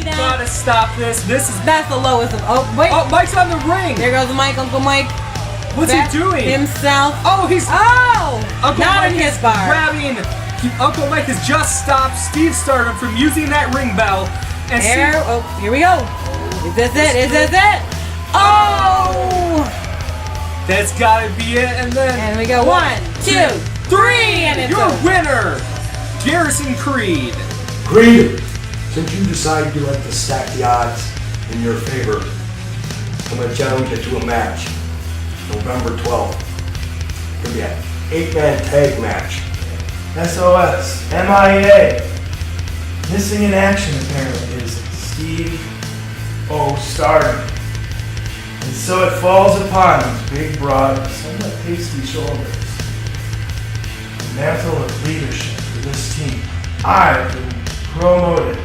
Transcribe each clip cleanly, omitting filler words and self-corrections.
that. Gotta stop this. That's the lowest of. Oh, wait. Oh, Mike's on the ring. There goes Mike, Uncle Mike. What's he doing? Himself. Oh, he's. Oh! Uncle Not Mike in his is bar. grabbing. Uncle Mike has just stopped Steve Stardom from using that ring bell. And Here we go. Is this it? Is this it? Oh! That's gotta be it. And then. And we go 1, 2, 3, and it's your over. winner, Garrison Creed. Creed, since you decided you like to stack the odds in your favor, I'm going to challenge you to a match. November 12th. It's going to be an 8-man tag match. SOS, MIA. Missing in action apparently is Steve Stardom. And so it falls upon his big, broad, somewhat pasty shoulders. The mantle of leadership for this team. I've been promoted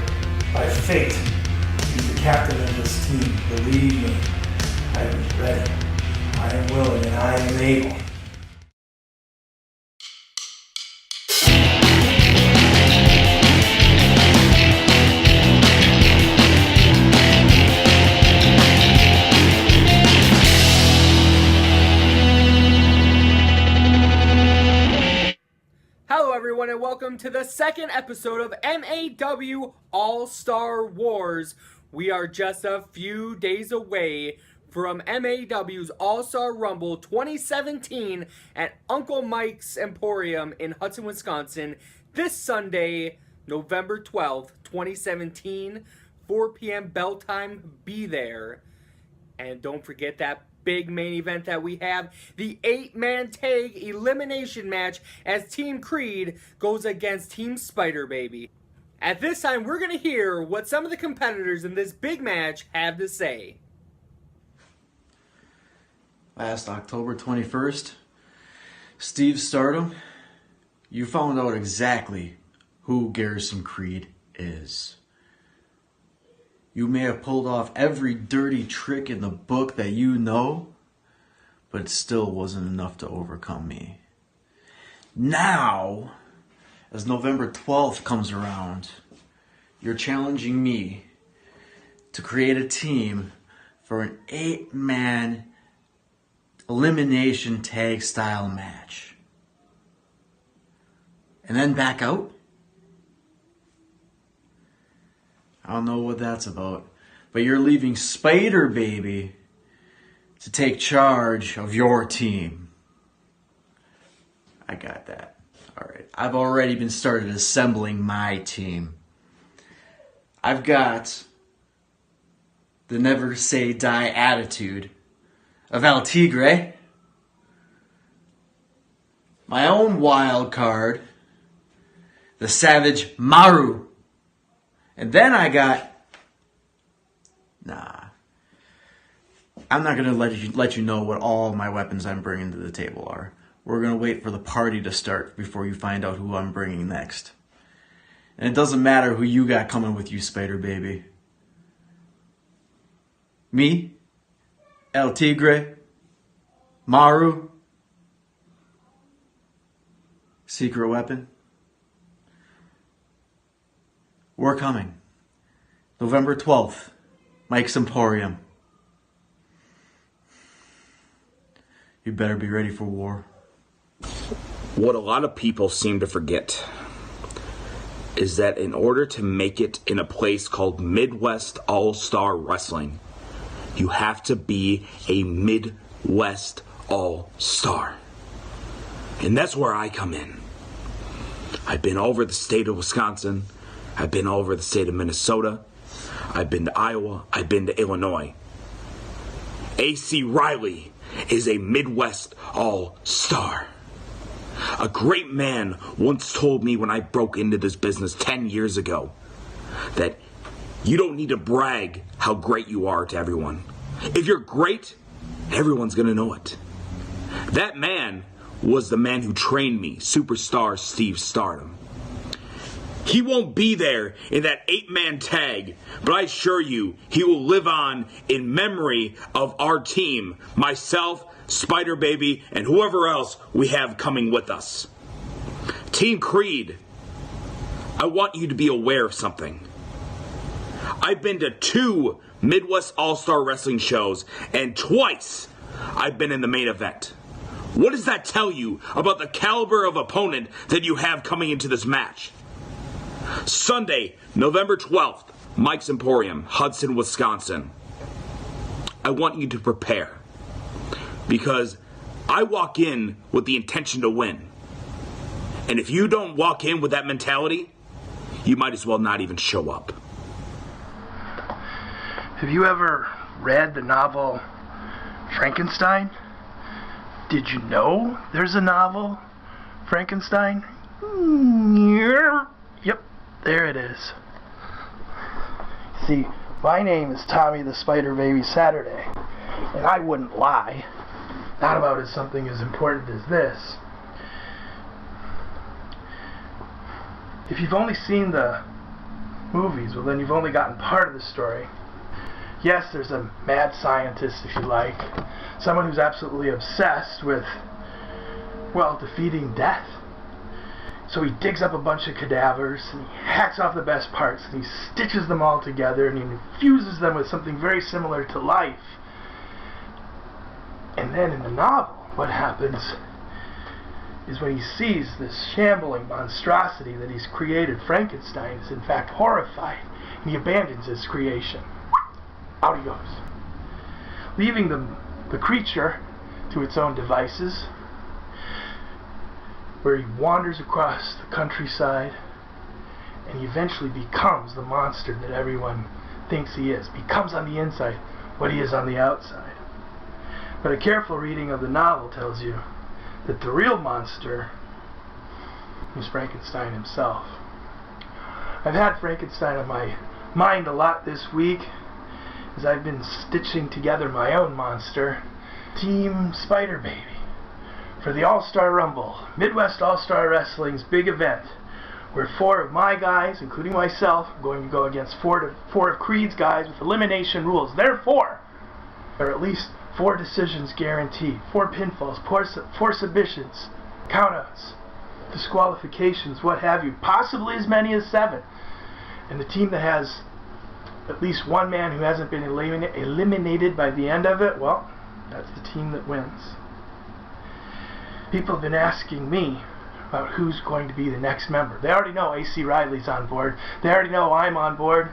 by fate to be the captain of this team. Believe me, I am ready. I am willing and I am able. Hello everyone and welcome to the second episode of MAW All-Star Wars. We are just a few days away from MAW's All-Star Rumble 2017 at Uncle Mike's Emporium in Hudson, Wisconsin this Sunday, November 12th, 2017, 4 p.m. bell time. Be there. And don't forget that big main event that we have, the 8-man tag elimination match as Team Creed goes against Team Spider Baby. At this time, we're going to hear what some of the competitors in this big match have to say. Last October 21st, Steve Stardom, you found out exactly who Garrison Creed is. You may have pulled off every dirty trick in the book that you know, but it still wasn't enough to overcome me. Now, as November 12th comes around, you're challenging me to create a team for an 8-man elimination tag style match. And then back out? I don't know what that's about, but you're leaving Spider Baby to take charge of your team. I got that. Alright, I've already been started assembling my team. I've got the never say die attitude of El Tigre, my own wild card, the savage Maru. And then I got, I'm not going to let you know what all my weapons I'm bringing to the table are. We're going to wait for the party to start before you find out who I'm bringing next. And it doesn't matter who you got coming with you, Spider Baby. Me, El Tigre, Maru, secret weapon. We're coming. November 12th, Mike's Emporium. You better be ready for war. What a lot of people seem to forget is that in order to make it in a place called Midwest All-Star Wrestling, you have to be a Midwest All-Star. And that's where I come in. I've been over the state of Wisconsin. I've been over the state of Minnesota. I've been to Iowa. I've been to Illinois. A.C. Riley is a Midwest All-Star. A great man once told me when I broke into this business 10 years ago that you don't need to brag how great you are to everyone. If you're great, everyone's going to know it. That man was the man who trained me, Superstar Steve Stardom. He won't be there in that 8-man tag, but I assure you, he will live on in memory of our team, myself, Spider Baby, and whoever else we have coming with us. Team Creed, I want you to be aware of something. I've been to 2 Midwest All-Star Wrestling shows, and twice I've been in the main event. What does that tell you about the caliber of opponent that you have coming into this match? Sunday, November 12th, Mike's Emporium, Hudson, Wisconsin. I want you to prepare, because I walk in with the intention to win. And if you don't walk in with that mentality, you might as well not even show up. Have you ever read the novel Frankenstein? Did you know there's a novel, Frankenstein? Yep, there it is. See, my name is Tommy the Spider Baby Saturday, and I wouldn't lie. Not about something as important as this. If you've only seen the movies, well then you've only gotten part of the story. Yes, there's a mad scientist, if you like. Someone who's absolutely obsessed with, well, defeating death. So he digs up a bunch of cadavers, and he hacks off the best parts, and he stitches them all together, and he infuses them with something very similar to life. And then in the novel, what happens is when he sees this shambling monstrosity that he's created, Frankenstein is in fact horrified, and he abandons his creation. Out he goes, leaving the creature to its own devices, where he wanders across the countryside, and he eventually becomes the monster that everyone thinks he is. Becomes on the inside what he is on the outside. But a careful reading of the novel tells you that the real monster is Frankenstein himself. I've had Frankenstein on my mind a lot this week as I've been stitching together my own monster, Team Spider Baby, for the All-Star Rumble, Midwest All-Star Wrestling's big event, where 4 of my guys, including myself, are going to go against 4 of Creed's guys with elimination rules. Therefore, there are at least 4 decisions guaranteed, 4 pinfalls, 4 submissions, countouts, disqualifications, what have you, possibly as many as 7. And the team that has at least one man who hasn't been eliminated by the end of it, well, that's the team that wins. People have been asking me about who's going to be the next member. They already know AC Riley's on board. They already know I'm on board.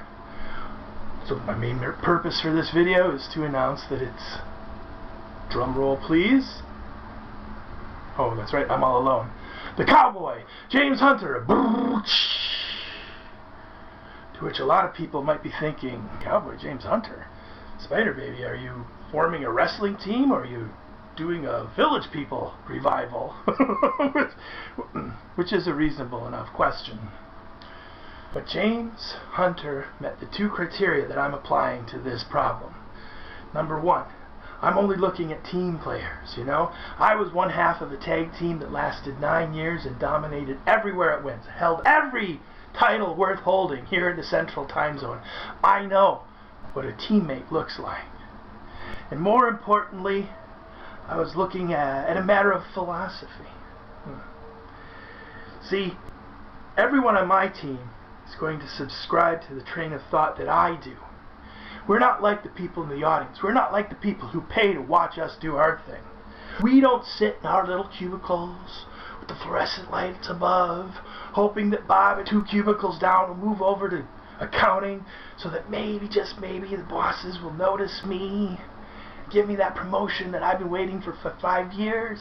So my main purpose for this video is to announce that it's, drum roll please. Oh, that's right, I'm all alone. The Cowboy, James Hunter. To which a lot of people might be thinking, Cowboy James Hunter, Spider Baby, are you forming a wrestling team, or are you doing a Village People revival? Which is a reasonable enough question. But James Hunter met the 2 criteria that I'm applying to this problem. Number 1, I'm only looking at team players, you know? I was one half of a tag team that lasted 9 years and dominated everywhere it went, held every title worth holding here in the Central Time Zone. I know what a teammate looks like. And more importantly, I was looking at a matter of philosophy. See, everyone on my team is going to subscribe to the train of thought that I do. We're not like the people in the audience. We're not like the people who pay to watch us do our thing. We don't sit in our little cubicles with the fluorescent lights above, hoping that Bob, 2 cubicles down, will move over to accounting so that maybe, just maybe, the bosses will notice me, give me that promotion that I've been waiting for 5 years.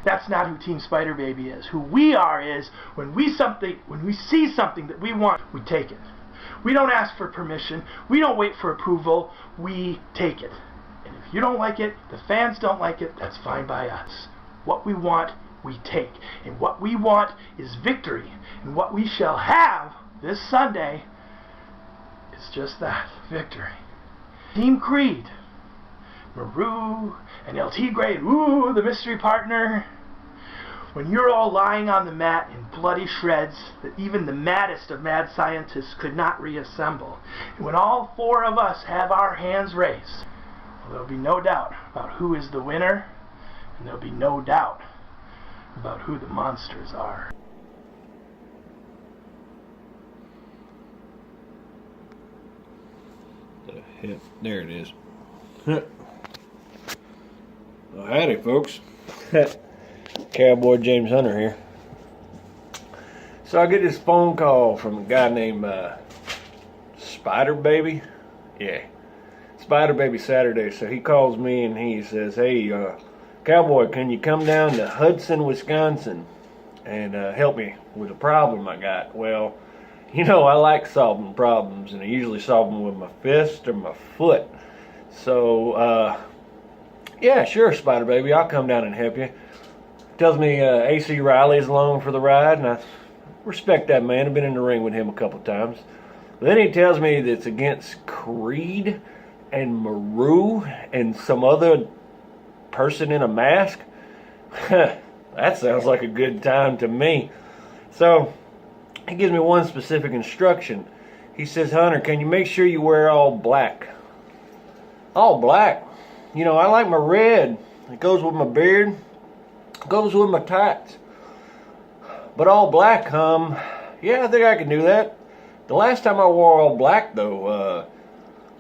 That's not who Team Spider Baby is. Who we are is, when we see something that we want, we take it. We don't ask for permission. We don't wait for approval. We take it. And if you don't like it, the fans don't like it, that's fine by us. What we want, we take. And what we want is victory. And what we shall have this Sunday is just that, victory. Team Creed, Maru, and El Tigre, ooh, the mystery partner. When you're all lying on the mat in bloody shreds that even the maddest of mad scientists could not reassemble, and when all 4 of us have our hands raised, well, there'll be no doubt about who is the winner, and there'll be no doubt about who the monsters are. the hip. There it is. Well, howdy, folks. Cowboy James Hunter here. So I get this phone call from a guy named Spider Baby. Yeah, Spider Baby Saturday. So he calls me and he says, "Hey, Cowboy, can you come down to Hudson, Wisconsin and help me with a problem I got?" Well, you know, I like solving problems, and I usually solve them with my fist or my foot. So, yeah, sure, Spider Baby, I'll come down and help you. Tells me AC Riley's along for the ride, and I respect that man. I've been in the ring with him a couple times. But then he tells me that it's against Creed and Maru and some other person in a mask. That sounds like a good time to me. So he gives me one specific instruction. He says, "Hunter, can you make sure you wear all black?" All black? You know, I like my red. It goes with my beard. It goes with my tights. But all black, yeah, I think I can do that. The last time I wore all black, though,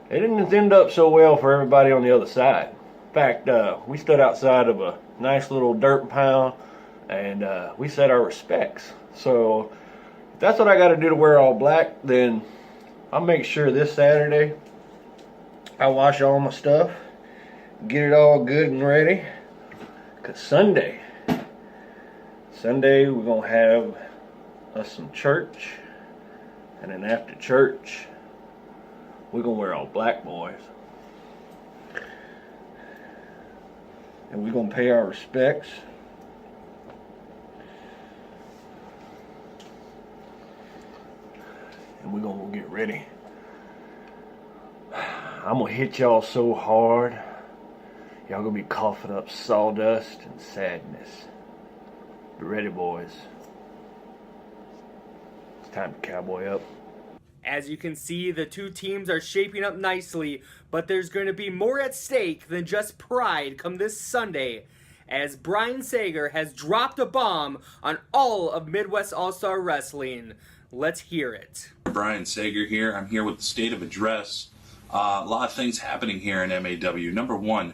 it didn't end up so well for everybody on the other side. In fact, we stood outside of a nice little dirt pound, and we said our respects. So if that's what I got to do to wear all black, then I'll make sure this Saturday I wash all my stuff, get it all good and ready. Because Sunday we're going to have us some church, and then after church we're going to wear all black, boys. And we're going to pay our respects. And we're going to get ready. I'm going to hit y'all so hard, y'all going to be coughing up sawdust and sadness. Be ready, boys. It's time to cowboy up. As you can see, the two teams are shaping up nicely, but there's going to be more at stake than just pride come this Sunday, as Brian Sager has dropped a bomb on all of Midwest All-Star Wrestling. Let's hear it. Brian Sager here. I'm here with the State of Address. A lot of things happening here in MAW. Number one,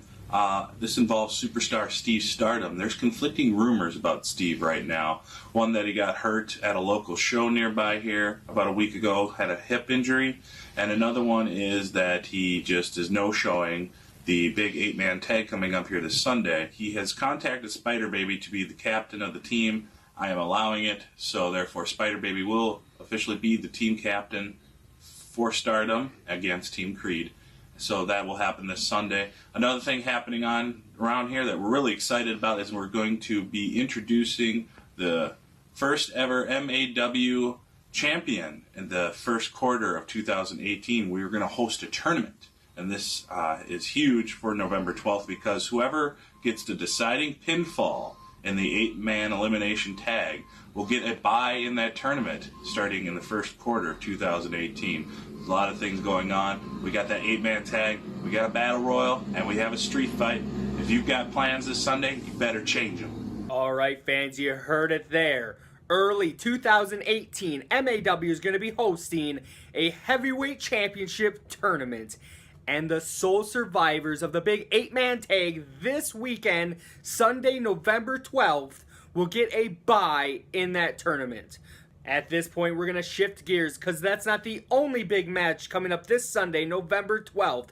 this involves superstar Steve Stardom. There's conflicting rumors about Steve right now. One that he got hurt at a local show nearby here about a week ago, had a hip injury. And another one is that he just is no-showing the big 8-man tag coming up here this Sunday. He has contacted Spider Baby to be the captain of the team. I am allowing it, so therefore Spider Baby will officially be the team captain for Stardom against Team Creed. So that will happen this Sunday. Another thing happening around here that we're really excited about is we're going to be introducing the first ever MAW champion in the first quarter of 2018. We are going to host a tournament, and this is huge for November 12th because whoever gets the deciding pinfall in the 8-man elimination tag will get a bye in that tournament starting in the first quarter of 2018. There's a lot of things going on. We got that 8-man tag, we got a battle royal, and we have a street fight. If you've got plans this Sunday, you better change them. Alright fans, you heard it there. Early 2018, MAW is going to be hosting a heavyweight championship tournament. And the sole survivors of the big 8-man tag this weekend, Sunday, November 12th, will get a bye in that tournament. At this point, we're going to shift gears because that's not the only big match coming up this Sunday, November 12th.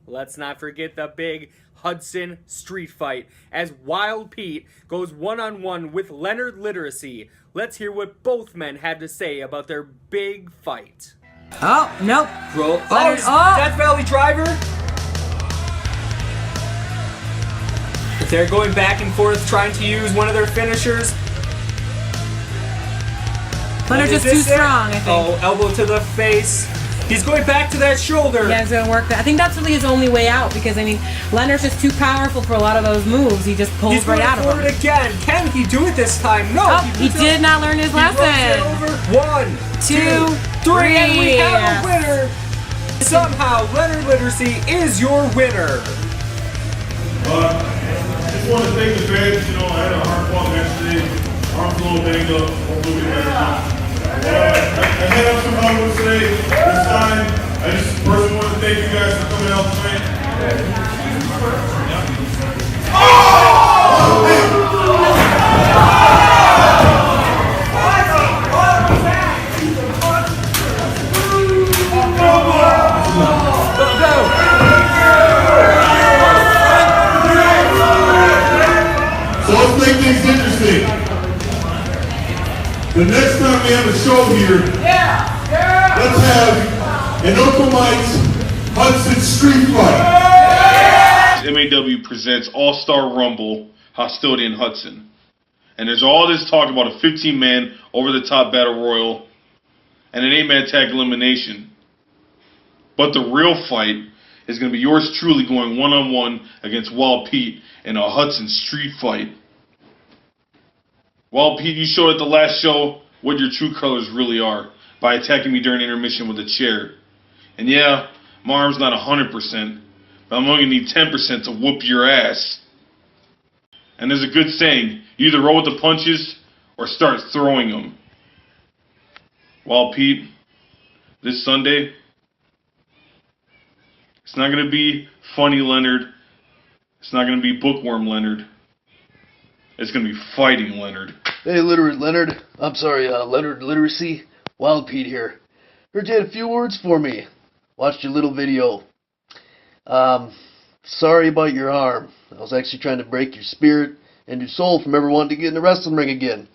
Let's not forget the big Hudson street fight as Wild Pete goes one-on-one with Leonard Literacy. Let's hear what both men have to say about their big fight. Oh, nope. Roll. Leonard, oh! Death Valley Driver. They're going back and forth trying to use one of their finishers. Leonard's just too strong, I think. Oh, elbow to the face. He's going back to that shoulder. Yeah, it's going to work. I think that's really his only way out because, I mean, Leonard's just too powerful for a lot of those moves. He just pulls right out of them. He's going forward again. Can he do it this time? No. Oh, he did not learn his lesson. Over. 1, 2, 3. And we have a winner. Somehow, Leonard Literacy is your winner. Just want to thank the fans. You know, I had a hard fought match today. Arm's a little banged up. Hopefully we get better. I have some I would say this time I just personally want to thank you guys for coming out tonight. So let's make things interesting. The next time we have a show here, let's have an Oklahomite's Hudson street fight. MAW presents All-Star Rumble, Hostility in Hudson. And there's all this talk about a 15-man over-the-top battle royal and an 8-man tag elimination. But the real fight is going to be yours truly going one-on-one against Wild Pete in a Hudson street fight. Wild Pete, you showed at the last show what your true colors really are by attacking me during intermission with a chair. And yeah, my arm's not 100%, but I'm only going to need 10% to whoop your ass. And there's a good saying, you either roll with the punches or start throwing them. Wild Pete, this Sunday, it's not going to be funny Leonard. It's not going to be bookworm Leonard. It's going to be fighting Leonard. Hey, Literate Leonard. I'm sorry, Leonard Literacy. Wild Pete here. Heard you had a few words for me. Watched your little video. Sorry about your arm. I was actually trying to break your spirit and your soul from ever wanting to get in the wrestling ring again.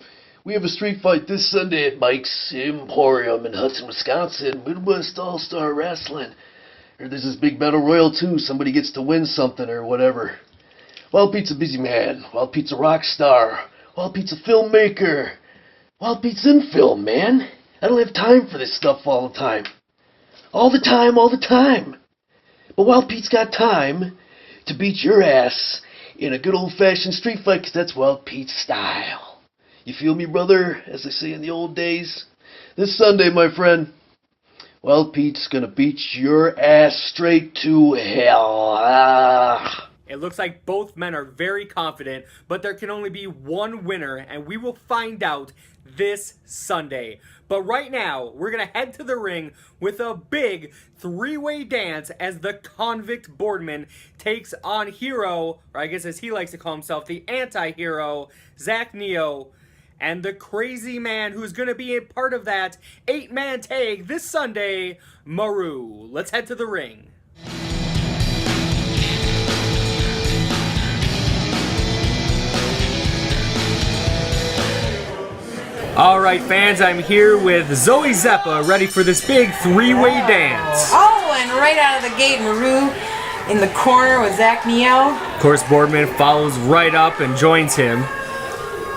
We have a street fight this Sunday at Mike's Emporium in Hudson, Wisconsin. Midwest All-Star Wrestling. Or there's this big battle royal too. Somebody gets to win something or whatever. Wild Pete's a busy man. Wild Pete's a rock star. Wild Pete's a filmmaker. Wild Pete's in film, man. I don't have time for this stuff all the time. All the time. But Wild Pete's got time to beat your ass in a good old-fashioned street fight, 'cause that's Wild Pete's style. You feel me, brother, as they say in the old days? This Sunday, my friend, Wild Pete's gonna beat your ass straight to hell. It looks like both men are very confident, but there can only be one winner, and we will find out this Sunday. But right now, we're going to head to the ring with a big three-way dance as the Convict Boardman takes on hero, or I guess as he likes to call himself, the anti-hero, Zakk Neo, and the crazy man who's going to be a part of that 8-man tag this Sunday, Maru. Let's head to the ring. Alright fans, I'm here with Zoe Zeppa, ready for this big three-way dance. Oh, and right out of the gate, Maru in the corner with Zakk Neo. Of course, Boardman follows right up and joins him.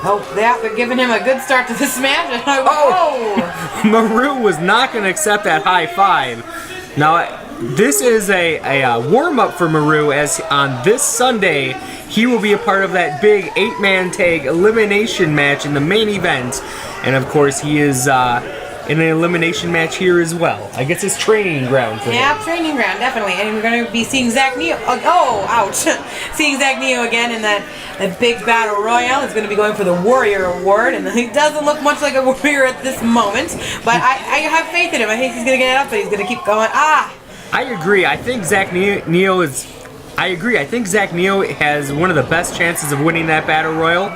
Oh, they're giving him a good start to this match. Oh! Maru was not going to accept that high five. Now, this is a warm-up for Maru, as on this Sunday, he will be a part of that big 8-man tag elimination match in the main event. And of course, he is in an elimination match here as well. I guess it's training ground for him. Yeah, training ground, definitely. And we're going to be seeing Zakk Neo. Oh, ouch. Seeing Zakk Neo again in that big battle royal. He's going to be going for the Warrior Award. And he doesn't look much like a warrior at this moment. But I have faith in him. I think he's going to get it up, but he's going to keep going. I agree. I think Zakk Neo is... I agree. I think Zakk Neo has one of the best chances of winning that battle royal.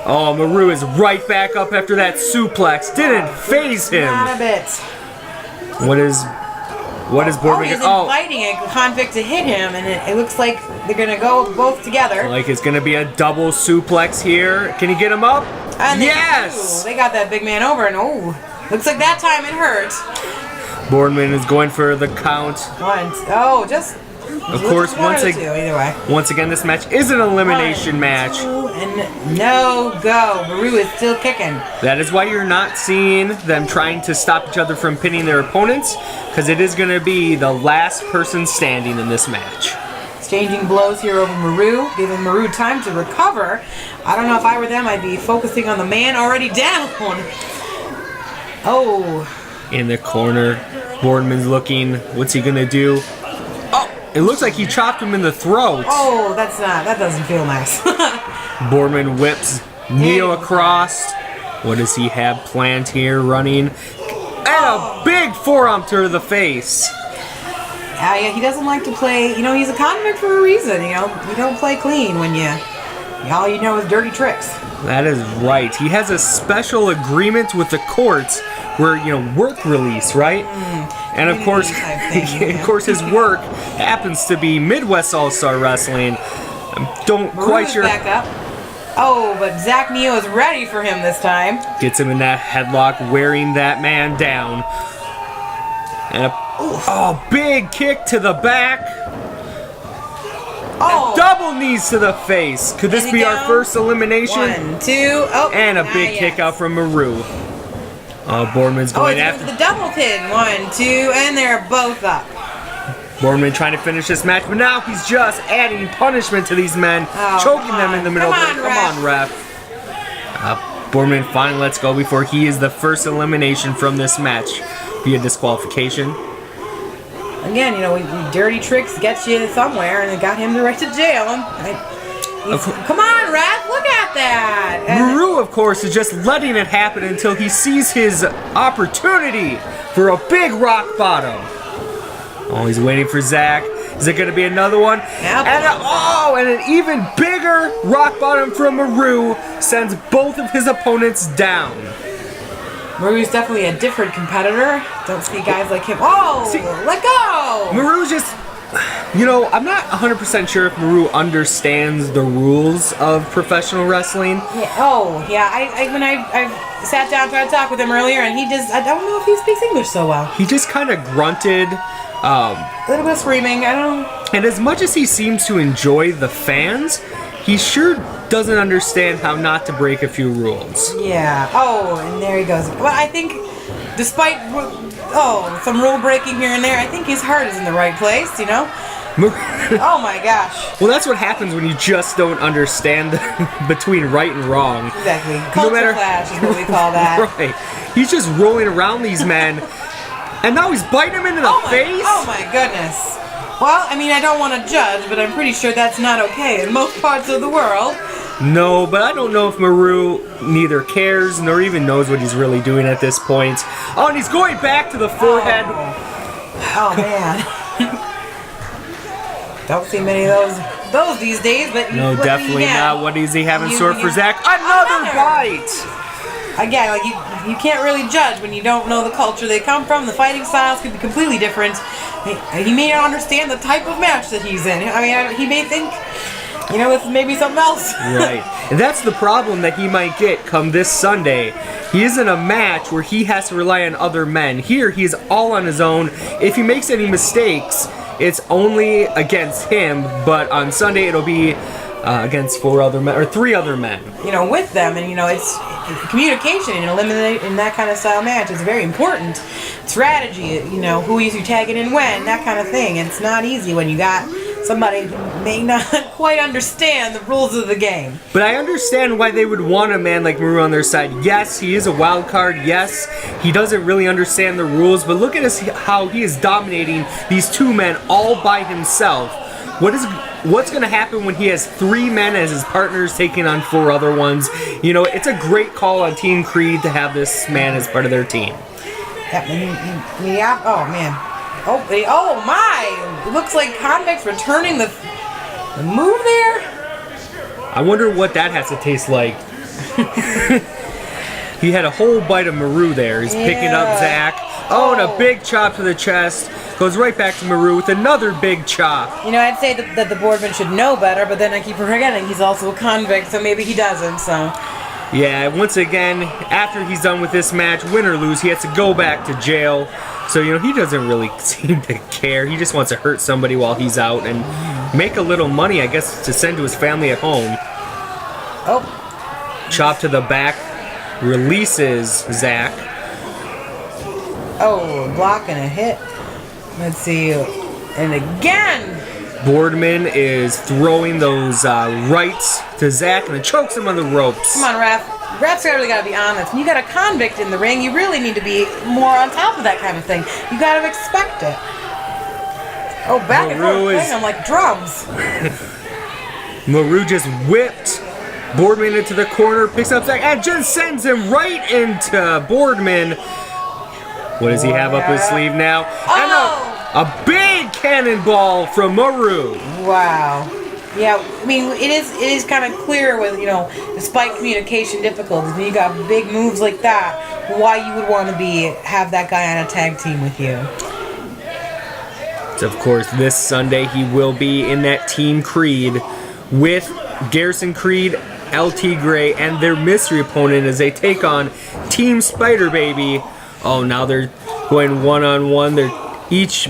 Oh, Maru is right back up after that suplex. Didn't phase him. Not a bit. What is Boardman? He's inviting a Convict to hit him, and it looks like they're gonna go both together. Like it's gonna be a double suplex here. Can he get him up? And yes. They got that big man over, and looks like that time it hurt. Boardman is going for the count. Just. Of course, once again, this match is an elimination match. And no go. Maru is still kicking. That is why you're not seeing them trying to stop each other from pinning their opponents, because it is going to be the last person standing in this match. Exchanging blows here over Maru, giving Maru time to recover. I don't know if I were them, I'd be focusing on the man already down. Oh. In the corner, Boardman's looking. What's he going to do? It looks like he chopped him in the throat. Oh, that doesn't feel nice. Boardman whips Neo across. What does he have planned here? Running. And a big forearm to the face. Yeah, he doesn't like to play. You know, he's a convict for a reason. You know, you don't play clean when all you know is dirty tricks. That is right. He has a special agreement with the courts where, work release, right? And of course, his work happens to be Midwest All-Star Wrestling. Don't quite sure. Back up. Oh, but Zakk Neo is ready for him this time. Gets him in that headlock, wearing that man down. And a big kick to the back. Oh. And double knees to the face. Could this be our first elimination? 1, 2, oh. And a big kick out from Maru. Boardman's going after the double pin. 1, 2, and they're both up. Boardman trying to finish this match, but now he's just adding punishment to these men, choking them in the middle. Come on, ref. Boardman finally lets go before he is the first elimination from this match via disqualification. Again, dirty tricks get you somewhere, and it got him right to jail. Come on, ref, look at that. Maru, of course, is just letting it happen until he sees his opportunity for a big rock bottom. Oh, he's waiting for Zakk. Is it going to be another one? And an even bigger rock bottom from Maru sends both of his opponents down. Maru's definitely a different competitor. Don't see guys like him. Oh, let go! Maru's just... I'm not 100% sure if Maru understands the rules of professional wrestling. Yeah. When I sat down trying to talk with him earlier, and I don't know if he speaks English so well. He just kind of grunted. A little bit of screaming, And as much as he seems to enjoy the fans, he sure doesn't understand how not to break a few rules. Yeah. Oh, and there he goes. Well, I think, despite some rule breaking here and there, I think his heart is in the right place, Oh my gosh. Well, that's what happens when you just don't understand between right and wrong. Exactly. Culture clash is what we call that. Right. He's just rolling around these men, and now he's biting them into the face. Oh my goodness. Well, I don't want to judge, but I'm pretty sure that's not okay in most parts of the world. No, but I don't know if Maru neither cares nor even knows what he's really doing at this point. Oh, and he's going back to the forehead. Oh man. Don't see many of those these days, but no, definitely not. What is he having in store for Zakk? Another bite! Again, you can't really judge when you don't know the culture they come from. The fighting styles could be completely different. He may not understand the type of match that he's in. He may think, it's maybe something else. Right. And that's the problem that he might get come this Sunday. He is in a match where he has to rely on other men. Here, he's all on his own. If he makes any mistakes, it's only against him, but on Sunday it'll be against 4 other men, or 3 other men. With them, and it's communication in in that kind of style match is very important. Strategy, who is you tagging in when, that kind of thing. And it's not easy when you got somebody who may not quite understand the rules of the game. But I understand why they would want a man like Maru on their side. Yes, he is a wild card. Yes, he doesn't really understand the rules. But look at how he is dominating these 2 men all by himself. What's going to happen when he has 3 men as his partners taking on 4 other ones? It's a great call on Team Creed to have this man as part of their team. Yeah. Oh man. Oh my! It looks like Convict's returning the move there. I wonder what that has to taste like. He had a whole bite of Maru there. He's picking up Zakk. Oh, and a big chop to the chest. Goes right back to Maru with another big chop. I'd say that the Boardman should know better, but then I keep forgetting he's also a convict, so maybe he doesn't, so... Yeah, once again, after he's done with this match, win or lose, he has to go back to jail. So, he doesn't really seem to care. He just wants to hurt somebody while he's out and make a little money, I guess, to send to his family at home. Oh. Chop to the back, releases Zakk. Oh, block and a hit. Let's see. And again! Boardman is throwing those rights to Zakk and then chokes him on the ropes. Come on, ref. Refs really got to be on this. When you got a convict in the ring, you really need to be more on top of that kind of thing. You got to expect it. Oh, back and forth playing them like drums. Maru just whipped Boardman into the corner, picks up Zakk, and just sends him right into Boardman. What does he have up his sleeve now? Oh! And a big cannonball from Maru. Wow. Yeah, I mean, it is kind of clear with, despite communication difficulties, when you got big moves like that, why you would want to have that guy on a tag team with you. So of course, this Sunday he will be in that Team Creed with Garrison Creed, LT Gray, and their mystery opponent as they take on Team Spider Baby. Oh, now they're going one-on-one. They're each...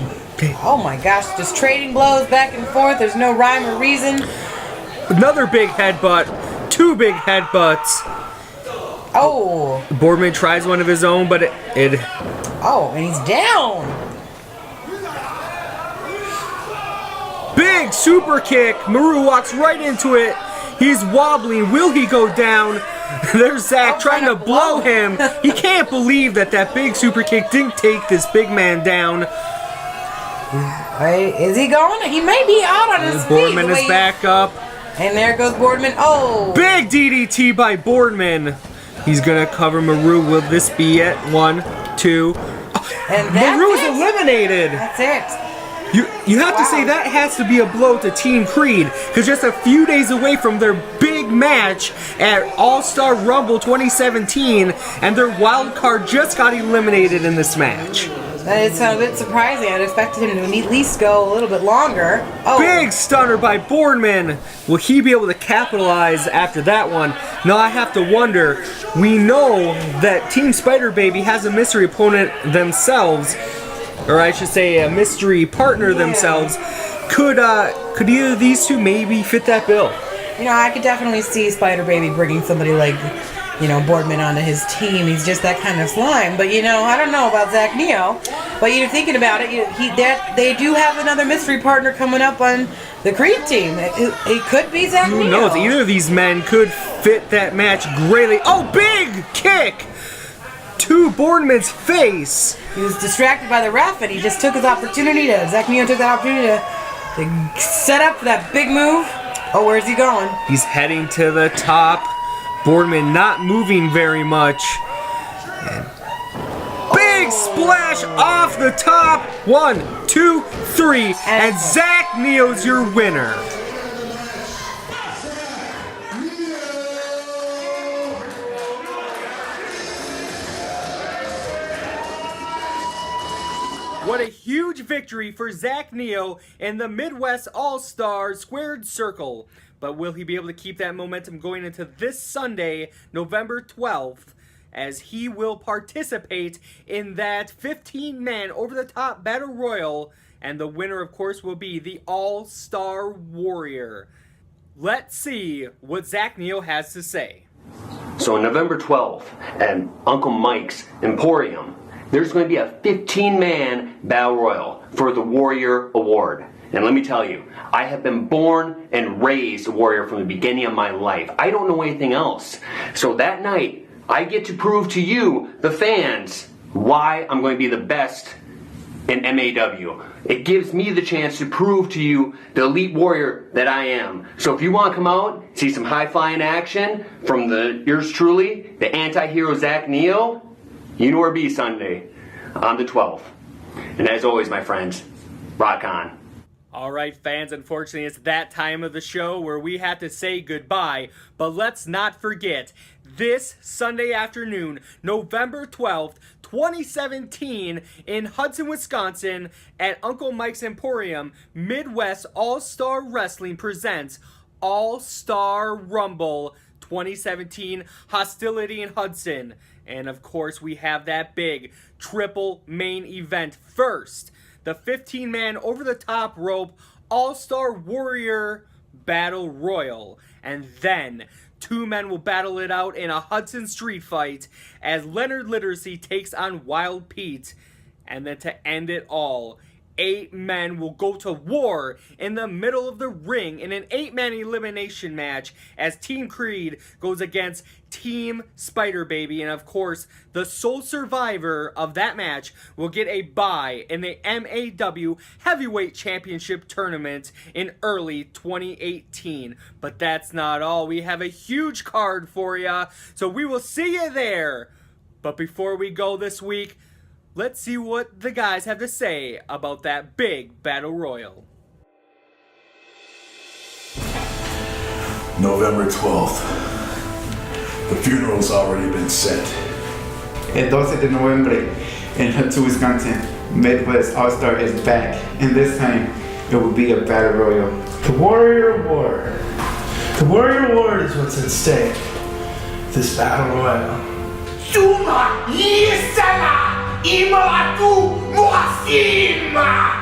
Oh my gosh, just trading blows back and forth. There's no rhyme or reason. Another big headbutt. Two big headbutts. Oh. Boardman tries one of his own, but it... Oh, and he's down. Big super kick. Maru walks right into it. He's wobbling. Will he go down? There's Zakk trying to blow him. He can't believe that big super kick didn't take this big man down. Is he going? He may be out on his feet. Boardman is back up. And there goes Boardman. Oh! Big DDT by Boardman. He's going to cover Maru. Will this be it? 1, 2. And Maru is eliminated. That's it. You have to say that has to be a blow to Team Creed, because just a few days away from their big match at All-Star Rumble 2017, and their wild card just got eliminated in this match. It's a bit surprising. I'd expected him to at least go a little bit longer. Oh. Big stunner by Boardman. Will he be able to capitalize after that one? Now I have to wonder. We know that Team Spider Baby has a mystery opponent themselves, or I should say a mystery partner themselves. Could either of these two maybe fit that bill? I could definitely see Spider Baby bringing somebody like, Boardman onto his team. He's just that kind of slime. But, I don't know about Zakk Neo. But you're thinking about it, they do have another mystery partner coming up on the Creed team. It could be Zakk Neo. Who knows? Either of these men could fit that match greatly. Oh, big kick to Boardman's face. He was distracted by the ref, and he just took his opportunity Zakk Neo took that opportunity to set up for that big move. Oh, where's he going? He's heading to the top. Boardman not moving very much. And big splash off the top. 1, 2, 3. And Zakk Neo's your winner. What a huge victory for Zakk Neo in the Midwest All-Star Squared Circle. But will he be able to keep that momentum going into this Sunday, November 12th, as he will participate in that 15-man over-the-top Battle Royal, and the winner, of course, will be the All-Star Warrior. Let's see what Zakk Neo has to say. So on November 12th at Uncle Mike's Emporium, there's going to be a 15-man Battle Royal for the Warrior Award. And let me tell you, I have been born and raised a warrior from the beginning of my life. I don't know anything else. So that night, I get to prove to you, the fans, why I'm going to be the best in MAW. It gives me the chance to prove to you the elite warrior that I am. So if you want to come out, see some high-flying action from yours truly, the anti-hero Zakk Neo, you know where to be Sunday on the 12th. And as always, my friends, rock on. All right, fans, unfortunately, it's that time of the show where we have to say goodbye. But let's not forget, this Sunday afternoon, November 12th, 2017, in Hudson, Wisconsin, at Uncle Mike's Emporium, Midwest All-Star Wrestling presents All-Star Rumble 2017, Hostility in Hudson. And of course, we have that big triple main event first. The 15-man over-the-top rope All-Star Warrior Battle Royal. And then 2 men will battle it out in a Hudson street fight as Leonard Literacy takes on Wild Pete. And then to end it all, 8 men will go to war in the middle of the ring in an 8-man elimination match as Team Creed goes against Team Spider Baby. And of course, the sole survivor of that match will get a bye in the MAW Heavyweight Championship Tournament in early 2018. But that's not all. We have a huge card for ya, so we will see you there. But before we go this week, Let's see what the guys have to say about that big battle royal. November 12th. The funeral's already been set. El 12 de noviembre in Hudson, Wisconsin, Midwest All-Star is back, and this time it will be a battle royal. The Warrior Award. The Warrior Award is what's at stake. This battle royal.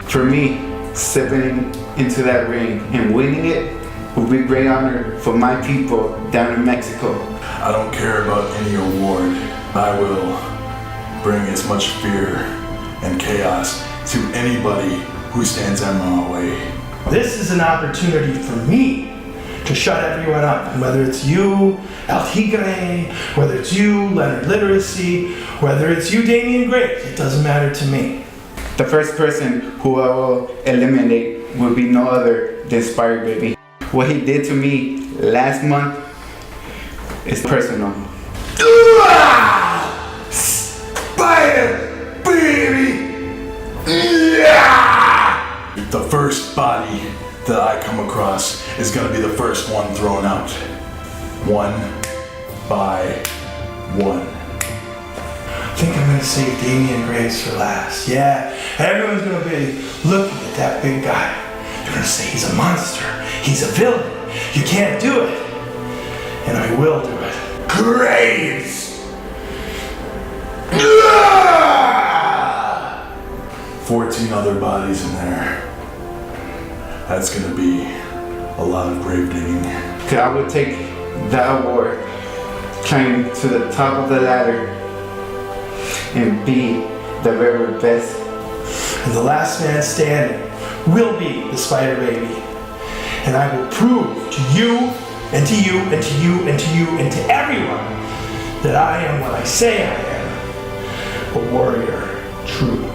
For me, stepping into that ring and winning it will be a great honor for my people down in Mexico. I don't care about any award. I will bring as much fear and chaos to anybody who stands in my way. This is an opportunity for me to shut everyone up. And whether it's you, El Tigre, whether it's you, Leonard Literacy, whether it's you, Damian Graves, it doesn't matter to me. The first person who I will eliminate will be no other than Spider Baby. What he did to me last month is personal. Spider Baby! The first body that I come across is gonna be the first one thrown out. One by one. I think I'm gonna save Damian Graves for last. Yeah, everyone's gonna be looking at that big guy. They're gonna say he's a monster, he's a villain, you can't do it. And I will do it. Graves! 14 other bodies in there. That's gonna be a lot of grave digging. I would take that award, climb to the top of the ladder, and be the very best. And the last man standing will be the Spider Baby. And I will prove to you, and to you, and to you, and to you, and to everyone that I am what I say I am, a warrior, true.